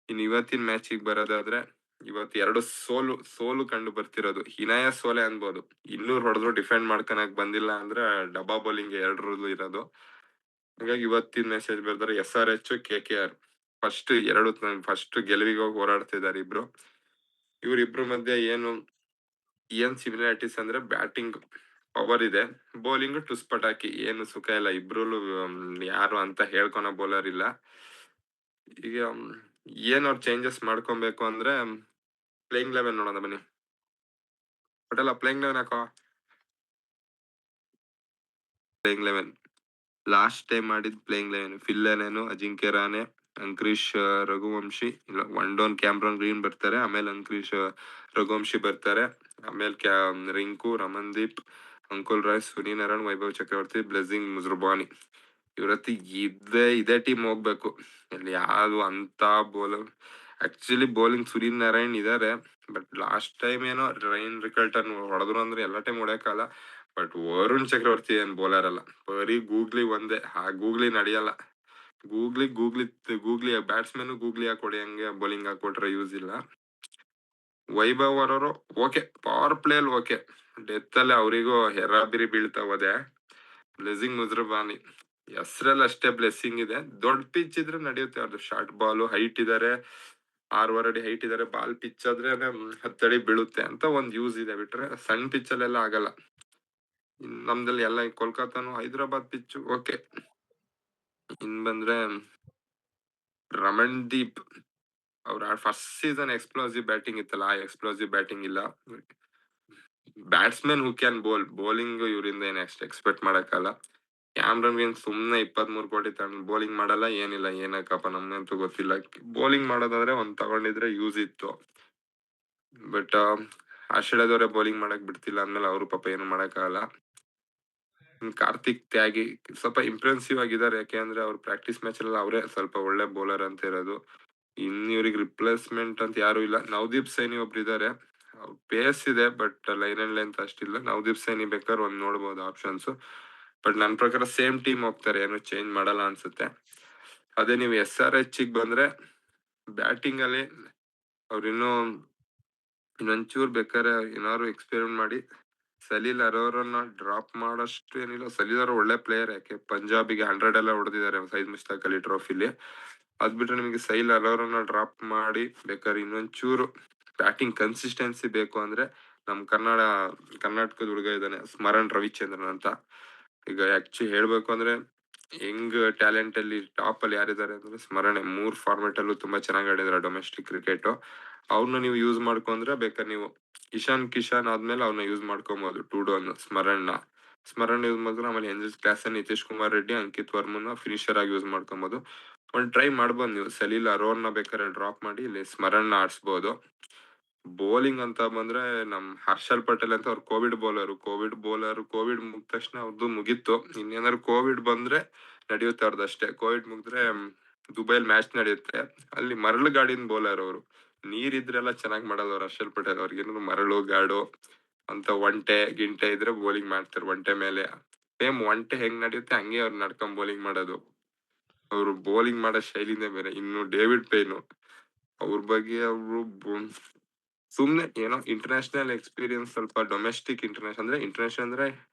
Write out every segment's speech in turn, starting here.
ಇನ್ ಇವತ್ತಿನ ಮ್ಯಾಚಿಗೆ ಬರೋದಾದ್ರೆ ಇವತ್ತು 2 ಸೋಲು ಕಂಡು ಬರ್ತಿರೋದು. ಹೀನಾಯ ಸೋಲೆ ಅನ್ಬೋದು. 200 ಹೊಡೆದ್ರು ಡಿಫೆಂಡ್ ಮಾಡ್ಕೊಳಕ್ ಬಂದಿಲ್ಲ ಅಂದ್ರೆ ಡಬ್ಬಾ ಬೌಲಿಂಗ್ 2 ರೂಲ್ ಇರೋದು. ಹಾಗಾಗಿ ಇವತ್ತಿನ ಮೆಸೇಜ್ ಬರ್ತಾರೆ SRH, KKR ಫಸ್ಟ್ ಗೆಲುವಿಗೆ ಹೋಗಿ ಹೋರಾಡ್ತಿದ್ದಾರೆ ಇಬ್ರು. ಇವ್ರಿಬ್ರು ಮಧ್ಯೆ ಏನ್ ಸಿಮಿಲಾರಿಟೀಸ್ ಅಂದ್ರೆ ಬ್ಯಾಟಿಂಗ್ ಪವರ್ ಇದೆ, ಬೌಲಿಂಗ್ ಟುಸ್ ಪಟಾಕಿ, ಏನು ಸುಖ ಇಲ್ಲ. ಇಬ್ರಲ್ಲೂ ಯಾರು ಅಂತ ಹೇಳ್ಕೊಳೋ ಬೌಲರ್ ಇಲ್ಲ. ಈಗ ಏನ್ ಅವ್ರು ಚೇಂಜಸ್ ಮಾಡ್ಕೊಬೇಕು ಅಂದ್ರೆ ಪ್ಲೇಯಿಂಗ್ ಲೆವೆನ್ ನೋಡೋಣ ಬನ್ನಿ. ಪಟೇಲ ಪ್ಲೇಯಿಂಗ್ ಲೆವೆನ್ ಹಾಕೋ. ಪ್ಲೇಯಿಂಗ್ ಲೆವೆನ್ ಲಾಸ್ಟ್ ಟೈಮ್ ಮಾಡಿದ್ playing eleven fill Ajinkya Rahane, Angkrish Raghuvanshi, ಇಲ್ಲ ಒನ್ ಡೌನ್ ಕ್ಯಾಮ್ರಾನ್ ಗ್ರೀನ್ ಬರ್ತಾರೆ, ಆಮೇಲೆ ಅಂಕ್ರೀಶ್ ರಘುವಂಶಿ ಬರ್ತಾರೆ, ಆಮೇಲೆ ರಿಂಕು, ರಮನ್ದೀಪ್, ಅಂಕುಲ್ ರಾಯ್, ಸುನೀಲ್ ನಾರಾಯಣ್, ವೈಭವ್ ಚಕ್ರವರ್ತಿ, ಬ್ಲೆಸಿಂಗ್ ಮುಜುರ್ಬಾನಿ. ಇವರತ್ತಿ ಇದೇ ಟೀಮ್ ಹೋಗ್ಬೇಕು. ಇಲ್ಲಿ ಯಾವ್ದು ಅಂತ bowler actually bowling Sunil Narayan ಇದಾರೆ, ಬಟ್ ಲಾಸ್ಟ್ ಟೈಮ್ ಏನೋ ರೈನ್ ರಿಕಲ್ಟನ್ ಹೊಡೆದ್ರು ಅಂದ್ರೆ ಎಲ್ಲ ಟೈಮ್ ಹೊಡೆಯಕ್ಕಲ್ಲ. ಬಟ್ ವರುಣ್ ಚಕ್ರವರ್ತಿ ಏನ್ ಬೌಲರ್ ಅಲ್ಲ, ಬರೀ ಗೂಗ್ಲಿ ಒಂದೇ. ಆ ಗೂಗ್ಲಿ ನಡೆಯಲ್ಲ. ಗೂಗ್ಲಿ ಬ್ಯಾಟ್ಸ್ಮನ್ ಗೂಗ್ಲಿ ಹಾಕೊಡಿ, ಹಂಗೆ ಬೌಲಿಂಗ್ ಹಾಕೊಟ್ರೆ ಯೂಸ್ ಇಲ್ಲ. ವೈಭವ್ ಅವರವರು ಓಕೆ, ಪವರ್ ಪ್ಲೇಲ್ ಓಕೆ, ಡೆತ್ ಅಲ್ಲಿ ಅವರಿಗೂ ಹೆರಾಬಿರಿ ಬೀಳ್ತಾ ಹೋದೆ. ಬ್ಲೆಸಿಂಗ್ ಮುಜುರ್ಬಾನಿ ಹೆಸರಲ್ಲಿ ಅಷ್ಟೇ ಬ್ಲೆಸ್ಸಿಂಗ್ ಇದೆ. ದೊಡ್ಡ ಪಿಚ್ ಇದ್ರೆ ನಡೆಯುತ್ತೆ. ಅವ್ರದ್ದು ಶಾರ್ಟ್ ಬಾಲ್, ಹೈಟ್ ಇದಾರೆ, 6 ಅಡಿ ಹೈಟ್ ಇದಾರೆ. ಬಾಲ್ ಪಿಚ್ ಆದ್ರೆ 10 ಅಡಿ ಬೀಳುತ್ತೆ ಅಂತ ಒಂದ್ ಯೂಸ್ ಇದೆ. ಬಿಟ್ರೆ ಸಣ್ಣ ಪಿಚ್ ಅಲ್ಲೆಲ್ಲ ಆಗಲ್ಲ. ನಮ್ದಲ್ಲಿ ಎಲ್ಲ ಕೋಲ್ಕತ್ತಾನು ಹೈದರಾಬಾದ್ ಪಿಚ್ ಓಕೆ. ಇನ್ ಬಂದ್ರೆ ರಮಣ್ದೀಪ್ ಅವ್ರ ಫಸ್ಟ್ ಸೀಸನ್ ಎಕ್ಸ್ಪ್ಲೋಸಿವ್ ಬ್ಯಾಟಿಂಗ್ ಇತ್ತಲ್ಲ, ಆ ಎಕ್ಸ್ಪ್ಲೋಸಿವ್ ಬ್ಯಾಟಿಂಗ್ ಇಲ್ಲ. ಬ್ಯಾಟ್ಸ್ಮನ್ ಹೂ ಕ್ಯಾನ್ ಬೌಲಿಂಗ್ ಇವರಿಂದ ಏನ್ ಎಕ್ಸ್ಪೆಕ್ಟ್ ಮಾಡಕ್ಕಲ್ಲ. ಕ್ಯಾಮ್ರನ್ ಗ್ರೀನ್ ಸುಮ್ನೆ 23 ಕೋಟಿ ತಗೊಂಡು ಬೌಲಿಂಗ್ ಮಾಡಲ್ಲ, ಏನಿಲ್ಲ. ಏನಕ್ಕಪ್ಪ ನಮ್ಗಂತೂ ಗೊತ್ತಿಲ್ಲ. ಬೌಲಿಂಗ್ ಮಾಡೋದಾದ್ರೆ ಒಂದ್ ತಗೊಂಡಿದ್ರೆ ಯೂಸ್ ಇತ್ತು. ಬಟ್ ಆಸ್ಟ್ರೇಲಿಯಾದವರೇ ಬೌಲಿಂಗ್ ಮಾಡಕ್ ಬಿಡ್ತಿಲ್ಲ ಅಂದ್ಮೇಲೆ ಅವರು ಪಾಪ ಏನು ಮಾಡಕ್ಕಾಗಲ್ಲ. ಕಾರ್ತಿಕ್ ತ್ಯಾಗಿ ಸ್ವಲ್ಪ ಇಂಪ್ರೆನ್ಸಿವ್ ಆಗಿದ್ದಾರೆ, ಯಾಕೆಂದ್ರೆ ಅವ್ರು ಪ್ರಾಕ್ಟೀಸ್ ಮ್ಯಾಚ್ ಎಲ್ಲ ಅವರೇ ಸ್ವಲ್ಪ ಒಳ್ಳೆ ಬೌಲರ್ ಅಂತ ಇರೋದು. ಇವ್ರಿಗೆ ರಿಪ್ಲೇಸ್ಮೆಂಟ್ ಅಂತ ಯಾರು ಇಲ್ಲ. ನವದೀಪ್ ಸೈನಿ ಒಬ್ರು ಇದಾರೆ, ಪೇಸ್ ಇದೆ ಬಟ್ ಲೈನ್ ಅಂಡ್ ಲೆಂತ್ ಅಷ್ಟಿಲ್ಲ. ನವದೀಪ್ ಸೈನಿ ಬೇಕಾದ್ರೆ ಒಂದ್ ನೋಡ್ಬೋದು ಆಪ್ಷನ್ಸ್. ಬಟ್ ನನ್ ಪ್ರಕಾರ ಸೇಮ್ ಟೀಮ್ ಹೋಗ್ತಾರೆ, ಏನು ಚೇಂಜ್ ಮಾಡಲ್ಲ ಅನ್ಸುತ್ತೆ. ಅದೇ ನೀವು SRH ಬಂದ್ರೆ ಬ್ಯಾಟಿಂಗ್ ಅಲ್ಲಿ ಅವ್ರು ಇನ್ನೊಂಚೂರ್ ಬೇಕಾದ್ರೆ ಏನಾದ್ರು ಎಕ್ಸ್ಪೆರಿಮೆಂಟ್ ಮಾಡಿ ಸಲೀಲ್ ಅರೋರನ್ನ ಡ್ರಾಪ್ ಮಾಡೋಷ್ಟು ಏನಿಲ್ಲ. ಸಲೀಲ್ ಅವರು ಒಳ್ಳೆ ಪ್ಲೇಯರ್, ಯಾಕೆ ಪಂಜಾಬಿಗೆ 100 ಎಲ್ಲ ಹೊಡೆದಿದ್ದಾರೆ ಸೈದ್ ಮುಷ್ತಾಕ್ ಅಲಿ ಟ್ರೋಫಿಲಿ. ಅದ್ ಬಿಟ್ರೆ ನಿಮಗೆ ಸೈಲ್ ಅರೋರನ್ನ ಡ್ರಾಪ್ ಮಾಡಿ ಬೇಕಾದ್ರೆ ಇನ್ನೊಂಚೂರು ಬ್ಯಾಟಿಂಗ್ ಕನ್ಸಿಸ್ಟೆನ್ಸಿ ಬೇಕು ಅಂದ್ರೆ ನಮ್ ಕರ್ನಾಟಕದ ಹುಡುಗ ಇದ್ದಾನೆ ಸ್ಮರಣ್ ರವಿಚಂದ್ರನ್ ಅಂತ. ಈಗ ಆಕ್ಚುಲಿ ಹೇಳ್ಬೇಕು ಅಂದ್ರೆ ಹೆಂಗ್ ಟ್ಯಾಲೆಂಟ್ ಅಲ್ಲಿ ಟಾಪ್ ಅಲ್ಲಿ ಯಾರಿದ್ದಾರೆ ಅಂದ್ರೆ ಸ್ಮರಣೆ. 3 ಫಾರ್ಮೆಟ್ ಅಲ್ಲೂ ತುಂಬಾ ಚೆನ್ನಾಗಿ ಆಡಿದಾರೆ ಡೊಮೆಸ್ಟಿಕ್ ಕ್ರಿಕೆಟ್. ಅವ್ರನ್ನ ನೀವು ಯೂಸ್ ಮಾಡ್ಕೊಂಡ್ರೆ ಬೇಕಾದ್ರೆ ನೀವು ಇಶಾನ್ ಕಿಶಾನ್ ಆದ್ಮೇಲೆ ಅವ್ನ ಯೂಸ್ ಮಾಡ್ಕೊಬಹುದು. 2 ಡೌನ್ ಸ್ಮರಣ್ ಯೂಸ್ ಮಾಡಿದ್ರೆ ಆಮೇಲೆ ಹೆಂಜಸ್ ಕ್ಲಾಸನ್, ನಿತೀಶ್ ಕುಮಾರ್ ರೆಡ್ಡಿ, ಅಂಕಿತ್ ವರ್ಮನ್ ಫಿನಿಶರ್ ಆಗಿ ಯೂಸ್ ಮಾಡ್ಕೊಬಹುದು. ಒಂದ್ ಟ್ರೈ ಮಾಡ್ಬೋದು ನೀವು. ಸಲೀಲ್ ಅರೋರ್ನ ಬೇಕಾದ್ರೆ ಡ್ರಾಪ್ ಮಾಡಿ ಇಲ್ಲಿ ಸ್ಮರಣ್ ಆಡ್ಸ್ಬೋದು. ಬೌಲಿಂಗ್ ಅಂತ ಬಂದ್ರೆ ನಮ್ ಹರ್ಷಲ್ ಪಟೇಲ್ ಅಂತ ಅವ್ರ ಕೋವಿಡ್ ಕೋವಿಡ್ ಮುಗಿದ ತಕ್ಷಣ ಅವ್ರದ್ದು ಮುಗೀತು. ಇನ್ನೇನಾದ್ರು ಕೋವಿಡ್ ಬಂದ್ರೆ ನಡೆಯುತ್ತೆ ಅವ್ರದ್ದಷ್ಟೇ. ಕೋವಿಡ್ ಮುಗಿದ್ರೆ ದುಬೈಲ್ ಮ್ಯಾಚ್ ನಡೆಯುತ್ತೆ. ಅಲ್ಲಿ ಮರಳು ಗಾಡಿನ ಬೌಲರ್ ಅವರು. ನೀರಿದ್ರೆಲ್ಲ ಚೆನ್ನಾಗ್ ಮಾಡಲ್ಲ ಅವ್ರು ಹರ್ಷಲ್ ಪಟೇಲ್. ಅವ್ರಿಗೆ ಮರಳು ಗಾಡು ಅಂತ ಗಿಂಟೆ ಇದ್ರೆ ಬೌಲಿಂಗ್ ಮಾಡ್ತಾರೆ. ಒಂಟೆ ಮೇಲೆ ಸೇಮ್ ಒಂಟೆ ಹೆಂಗ್ ನಡೆಯುತ್ತೆ ಹಂಗೆ ಅವ್ರು ನಡ್ಕೊಂಡ್ ಬೌಲಿಂಗ್ ಮಾಡೋದು. ಅವ್ರು ಬೌಲಿಂಗ್ ಮಾಡೋ ಶೈಲಿನೇ ಬೇರೆ. ಇನ್ನು ಡೇವಿಡ್ ಪೈನು ಅವ್ರ ಬಗ್ಗೆ ಅವರು ಸುಮ್ನೆ ಏನೋ ಇಂಟರ್ನ್ಯಾಷನಲ್ ಎಕ್ಸ್ಪೀರಿಯನ್ಸ್, ಸ್ವಲ್ಪ ಡೊಮೆಸ್ಟಿಕ್ ಇಂಟರ್ನ್ಯಾಷನಲ್ ಅಂದ್ರೆ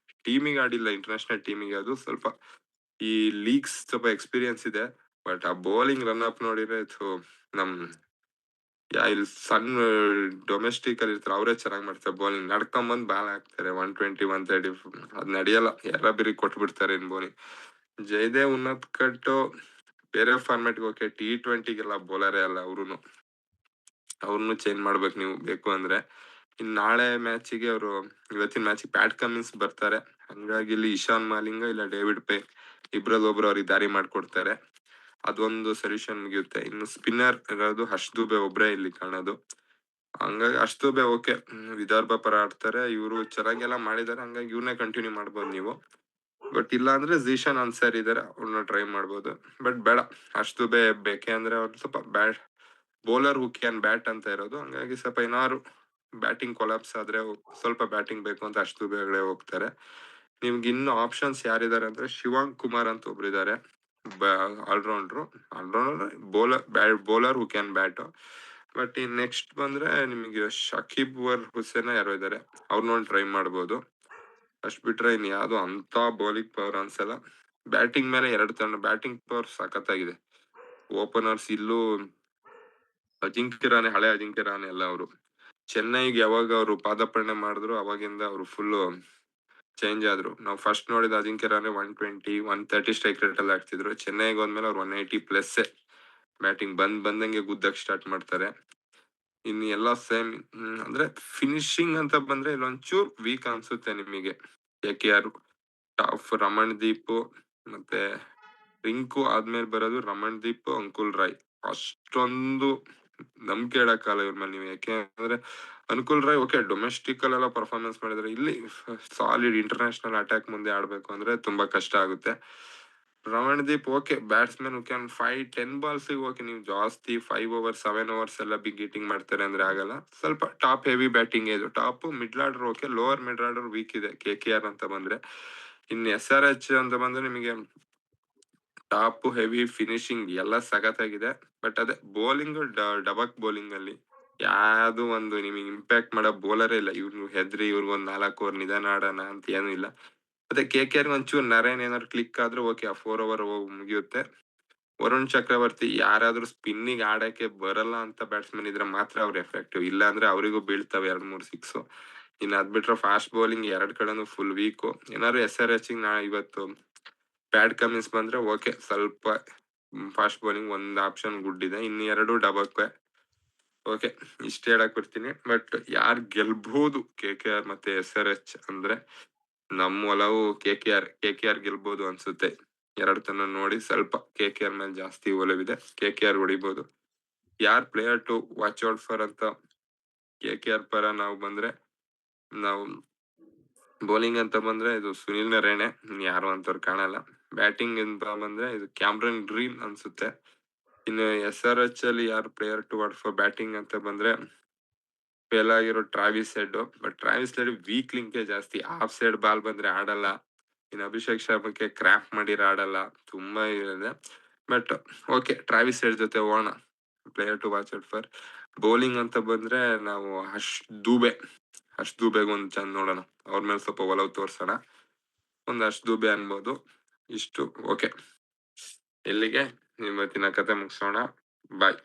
ಟೀಮಿಗೆ ಆಡಿಲ್ಲ, ಇಂಟರ್ನ್ಯಾಷನಲ್ ಟೀಮಿಗೆ. ಅದು ಸ್ವಲ್ಪ ಈ ಲೀಗ್ಸ್ ಸ್ವಲ್ಪ ಎಕ್ಸ್ಪೀರಿಯನ್ಸ್ ಇದೆ. ಬಟ್ ಆ ಬೌಲಿಂಗ್ ರನ್ ಅಪ್ ನೋಡಿದ್ರೆ ನಮ್ ಇಲ್ಲಿ ಸಣ್ಣ ಡೊಮೆಸ್ಟಿಕ್ ಅಲ್ಲಿ ಇರ್ತಾರೆ ಅವರೇ ಚೆನ್ನಾಗಿ ಮಾಡ್ತಾರೆ ಬೌಲಿಂಗ್. ನಡ್ಕೊಂಬಂದ್ ಬಾಲ್ ಹಾಕ್ತಾರೆ 120 130. ಅದ್ ನಡೆಯಲ್ಲ, ಎರಾಬಿರಿ ಕೊಟ್ಬಿಡ್ತಾರೆ ಇನ್ ಬೌಲಿಂಗ್. ಜಯದೇವ್ ಉನ್ನತ್ಕಟ್ಟು ಬೇರೆ ಫಾರ್ಮೆಟ್ಗೆ ಓಕೆ, T20ಗೆಲ್ಲ ಬೌಲರೇ ಅಲ್ಲ ಅವ್ರನ್ನು ಚೇಂಜ್ ಮಾಡ್ಬೇಕು ನೀವು ಬೇಕು ಅಂದ್ರೆ. ಇನ್ ನಾಳೆ ಮ್ಯಾಚಿಗೆ ಇವತ್ತಿನ ಮ್ಯಾಚಿಗೆ ಪ್ಯಾಟ್ ಕಮಿನ್ಸ್ ಬರ್ತಾರೆ. ಹಂಗಾಗಿ ಇಲ್ಲಿ ಇಶಾನ್ ಮಾಲಿಂಗ ಇಲ್ಲ ಡೇವಿಡ್ ಪೇ ಇಬ್ರಲ್ಲಿ ಒಬ್ರು ಅವ್ರಿಗೆ ದಾರಿ ಮಾಡ್ಕೊಡ್ತಾರೆ. ಅದೊಂದು ಸೊಲ್ಯೂಷನ್ ಮುಗಿಯುತ್ತೆ. ಇನ್ನು ಸ್ಪಿನ್ನರ್ ಇರೋದು ಹರ್ಷ್ ದುಬೆ ಒಬ್ರೇ ಇಲ್ಲಿ ಕಾಣೋದು. ಹಂಗಾಗಿ ಹರ್ಷ್ ದುಬೆ ಓಕೆ, ವಿದರ್ಭ ಪರ ಆಡ್ತಾರೆ, ಇವರು ಚೆನ್ನಾಗೆಲ್ಲ ಮಾಡಿದಾರೆ, ಹಂಗಾಗಿ ಇವ್ರನ್ನೇ ಕಂಟಿನ್ಯೂ ಮಾಡ್ಬೋದು ನೀವು. ಬಟ್ ಇಲ್ಲ ಅಂದ್ರೆ ಝೀಶಾನ್ ಅನ್ಸರ್ ಇದಾರೆ, ಅವ್ರನ್ನ ಟ್ರೈ ಮಾಡ್ಬೋದು. ಬಟ್ ಬೇಡ, ಹರ್ಷ್ ದುಬೆ ಬೇಕೆ ಅಂದ್ರೆ ಅವ್ರು ಸ್ವಲ್ಪ ಬೌಲರ್ ಹೂ ಕ್ಯಾನ್ ಬ್ಯಾಟ್ ಅಂತ ಇರೋದು. ಹಂಗಾಗಿ ಸ್ವಲ್ಪ ಏನಾದ್ರು ಬ್ಯಾಟಿಂಗ್ ಕೊಲಾಪ್ಸ್ ಆದ್ರೆ ಸ್ವಲ್ಪ ಬ್ಯಾಟಿಂಗ್ ಬೇಕು ಅಂತ ಹರ್ಷ್ ದುಬೆ ಹೋಗ್ತಾರೆ. ನಿಮ್ಗೆ ಇನ್ನು ಆಪ್ಷನ್ಸ್ ಯಾರಿದ್ದಾರೆ ಅಂದ್ರೆ ಶಿವಾಂಗ್ ಕುಮಾರ್ ಅಂತ ಒಬ್ರು ಇದಾರೆ, allrounder. Allrounder bowler who can bat. But ಈ ನೆಕ್ಸ್ಟ್ ಬಂದ್ರೆ ನಿಮಗೆ ಶಕೀಬ್ ವರ್ ಹುಸೇನ ಯಾರೋ ಇದ್ದಾರೆ, ಅವ್ರನ್ನೊಂದು ಟ್ರೈ ಮಾಡ್ಬೋದು. ಅಷ್ಟ್ ಬಿಟ್ರೆ ಇನ್ ಯಾವ್ದು ಅಂತ ಬೌಲಿಂಗ್ ಪವರ್ ಅನ್ಸಲ್ಲ. ಬ್ಯಾಟಿಂಗ್ ಮೇಲೆ ಎರಡು ತಂಡ ಬ್ಯಾಟಿಂಗ್ ಪವರ್ ಸಖತ್ತಾಗಿದೆ. ಓಪನರ್ಸ್ ಇಲ್ಲೂ ಹಳೆ ಅಜಿಂಕ್ಯ ರಾಣೆ ಎಲ್ಲ ಅವರು ಚೆನ್ನೈಗೆ ಯಾವಾಗ ಅವರು ಪಾದಾರ್ಪಣೆ ಮಾಡಿದ್ರು ಅವಾಗಿಂದ ಅವರು ಫುಲ್ ಚೇಂಜ್ ಆದ್ರು. ನಾವು ಫಸ್ಟ್ ನೋಡಿದ ಅಜಿಂಕ್ಯ ರಾಣೆ 120 130 ಸ್ಟ್ರೈಕ್ ರೇಟ್ ಅಲ್ಲಿ ಆಡ್ತಿದ್ರು. ಚೆನ್ನೈಗೆ ಹೋದ್ಮೇಲೆ ಅವ್ರು 180+ ಬ್ಯಾಟಿಂಗ್ ಬಂದಂಗೆ ಗುದ್ದಕ್ ಸ್ಟಾರ್ಟ್ ಮಾಡ್ತಾರೆ. ಇನ್ನು ಎಲ್ಲ ಸೇಮ್. ಅಂದ್ರೆ ಫಿನಿಶಿಂಗ್ ಅಂತ ಬಂದ್ರೆ ಇಲ್ಲೊಂಚೂರ್ ವೀಕ್ ಅನ್ಸುತ್ತೆ ನಿಮಗೆ. KKR ಟಾಪ್ ರಮಣ್ ದೀಪ್ ಮತ್ತೆ ರಿಂಕು ಆದ್ಮೇಲೆ ಬರೋದು ರಮಣ್ ದೀಪ್, ಅಂಕುಲ್ ರಾಯ್. ಅಷ್ಟೊಂದು ನಂಬಿಕೆ ಇಡಕ್ಕಾಗಲ್ಲ ಇವ್ರ ಮೇಲೆ ನೀವು. ಯಾಕೆಂದ್ರೆ ಅನುಕೂಲ್ ರಾಯ್ ಓಕೆ ಡೊಮೆಸ್ಟಿಕ್ ಅಲ್ಲೆಲ್ಲ ಪರ್ಫಾರ್ಮೆನ್ಸ್ ಮಾಡಿದ್ರೆ, ಇಲ್ಲಿ ಸಾಲಿಡ್ ಇಂಟರ್ನ್ಯಾಷನಲ್ ಅಟ್ಯಾಕ್ ಮುಂದೆ ಆಡ್ಬೇಕು ಅಂದ್ರೆ ತುಂಬಾ ಕಷ್ಟ ಆಗುತ್ತೆ. Ramandeep okay batsman can 5-10 balls okay, ನೀವು ಜಾಸ್ತಿ 5 overs 7 overs ಎಲ್ಲ ಬಿಗ್ ಹಿಟ್ಟಿಂಗ್ ಮಾಡ್ತಾರೆ ಅಂದ್ರೆ ಆಗಲ್ಲ. ಸ್ವಲ್ಪ ಟಾಪ್ ಹೆವಿ ಬ್ಯಾಟಿಂಗ್ ಇದು. Top middle order okay, lower mid order weak ಇದೆ KKR ಅಂತ ಬಂದ್ರೆ. ಇನ್ನು SRH ಅಂತ ಬಂದ್ರೆ ನಿಮಗೆ ಟಾಪ್ ಹೆವಿ ಫಿನಿಶಿಂಗ್ ಎಲ್ಲ ಸಖತ್ತಾಗಿದೆ. ಬಟ್ ಅದೇ ಬೌಲಿಂಗ್ ಡಬಕ್ ಬೌಲಿಂಗ್ ಅಲ್ಲಿ ಯಾವ್ದು ಒಂದು ನಿಮಗೆ ಇಂಪ್ಯಾಕ್ಟ್ ಮಾಡೋ ಬೌಲರೇ ಇಲ್ಲ. ಇವ್ರು ಹೆದ್ರಿ ಇವ್ರಿಗೊಂದ್ 4 ಓವರ್ ನಿಧಾನ ಆಡೋಣ ಅಂತ ಏನೂ ಇಲ್ಲ. ಅದೇ KKR ಒಂಚೂರು ನರೇನ್ ಏನಾದ್ರು ಕ್ಲಿಕ್ ಆದ್ರೆ ಓಕೆ, ಆ 4 over ಮುಗಿಯುತ್ತೆ. ವರುಣ್ ಚಕ್ರವರ್ತಿ ಯಾರಾದ್ರೂ ಸ್ಪಿನ್ನಿಗೆ ಆಡಕ್ಕೆ ಬರಲ್ಲ ಅಂತ ಬ್ಯಾಟ್ಸ್ಮನ್ ಇದ್ರೆ ಮಾತ್ರ ಅವ್ರ ಎಫೆಕ್ಟಿವ್, ಇಲ್ಲ ಅಂದ್ರೆ ಅವರಿಗೂ ಬೀಳ್ತವೆ 2-3 ಸಿಕ್ಸ್. ಇನ್ನು ಅದ್ ಬಿಟ್ರೆ ಫಾಸ್ಟ್ ಬೌಲಿಂಗ್ ಎರಡ್ ಕಡೆನೂ ಫುಲ್ ವೀಕು. ಏನಾದ್ರು SRH ನಾ ಇವತ್ತು ಬ್ಯಾಡ್ ಕಮಿನ್ಸ್ ಬಂದ್ರೆ ಓಕೆ, ಸ್ವಲ್ಪ ಫಾಸ್ಟ್ ಬೌಲಿಂಗ್ ಒಂದ್ ಆಪ್ಷನ್ ಗುಡ್ ಇದೆ, ಇನ್ನು 2 ಡಬಕ್. ಓಕೆ, ಇಷ್ಟೇ ಹೇಳಕ್ ಬರ್ತೀನಿ. ಬಟ್ ಯಾರ್ ಗೆಲ್ಬಹುದು KKR ಮತ್ತೆ SRH ಅಂದ್ರೆ ನಮ್ಮ ಒಲವು KKR ಗೆಲ್ಬಹುದು ಅನ್ಸುತ್ತೆ. ಎರಡು ತನ ನೋಡಿ ಸ್ವಲ್ಪ KKR ಮೇಲೆ ಜಾಸ್ತಿ ಒಲವಿದೆ. KKR ಹೊಡಿಬಹುದು. ಯಾರ್ player to watch out for ಅಂತ KKR ಪರ ನಾವು ಬಂದ್ರೆ, ನಾವು ಬೌಲಿಂಗ್ ಅಂತ ಬಂದ್ರೆ ಇದು ಸುನಿಲ್ ನರೇನೆ, ಯಾರು ಅಂತವ್ರು ಕಾಣಲ್ಲ. ಬ್ಯಾಟಿಂಗ್ ಅಂತ ಬಂದ್ರೆ ಇದು ಕ್ಯಾಮ್ರನ್ ಗ್ರೀನ್ ಅನ್ಸುತ್ತೆ. ಇನ್ನು SRH ಅಲ್ಲಿ ಯಾರು player to watch for batting ಅಂತ ಬಂದ್ರೆ ಫೇಲ್ ಆಗಿರೋ Travis Head. But Travis Head weak ಲಿಂಕೆ ಜಾಸ್ತಿ, ಆಫ್ ಸೈಡ್ ಬಾಲ್ ಬಂದ್ರೆ ಆಡಲ್ಲ. ಇನ್ನು ಅಭಿಷೇಕ್ ಶರ್ಮಕ್ಕೆ ಕ್ರ್ಯಾಪ್ ಮಾಡಿರ ಆಡಲ್ಲ, ತುಂಬಾ ಇದೆ. ಬಟ್ ಓಕೆ, ಟ್ರಾವಿಸ್ ಹೆಡ್ ಜೊತೆ ಹೋಗೋಣ player to watch out for. Bowling ಅಂತ ಬಂದ್ರೆ ನಾವು ಹರ್ಷ್ ದೂಬೆಗೆ ಒಂದ್ ಚಂದ ನೋಡೋಣ, ಅವ್ರ ಮೇಲೆ ಸ್ವಲ್ಪ ಒಲವು ತೋರ್ಸೋಣ. ಒಂದ್ ಹರ್ಷ್ ದೂಬೆ ಅನ್ಬೋದು. ಇಷ್ಟು ಓಕೆ, ಇಲ್ಲಿಗೆ ಇವತ್ತಿನ ಕತೆ ಮುಗಿಸೋಣ. ಬಾಯ್.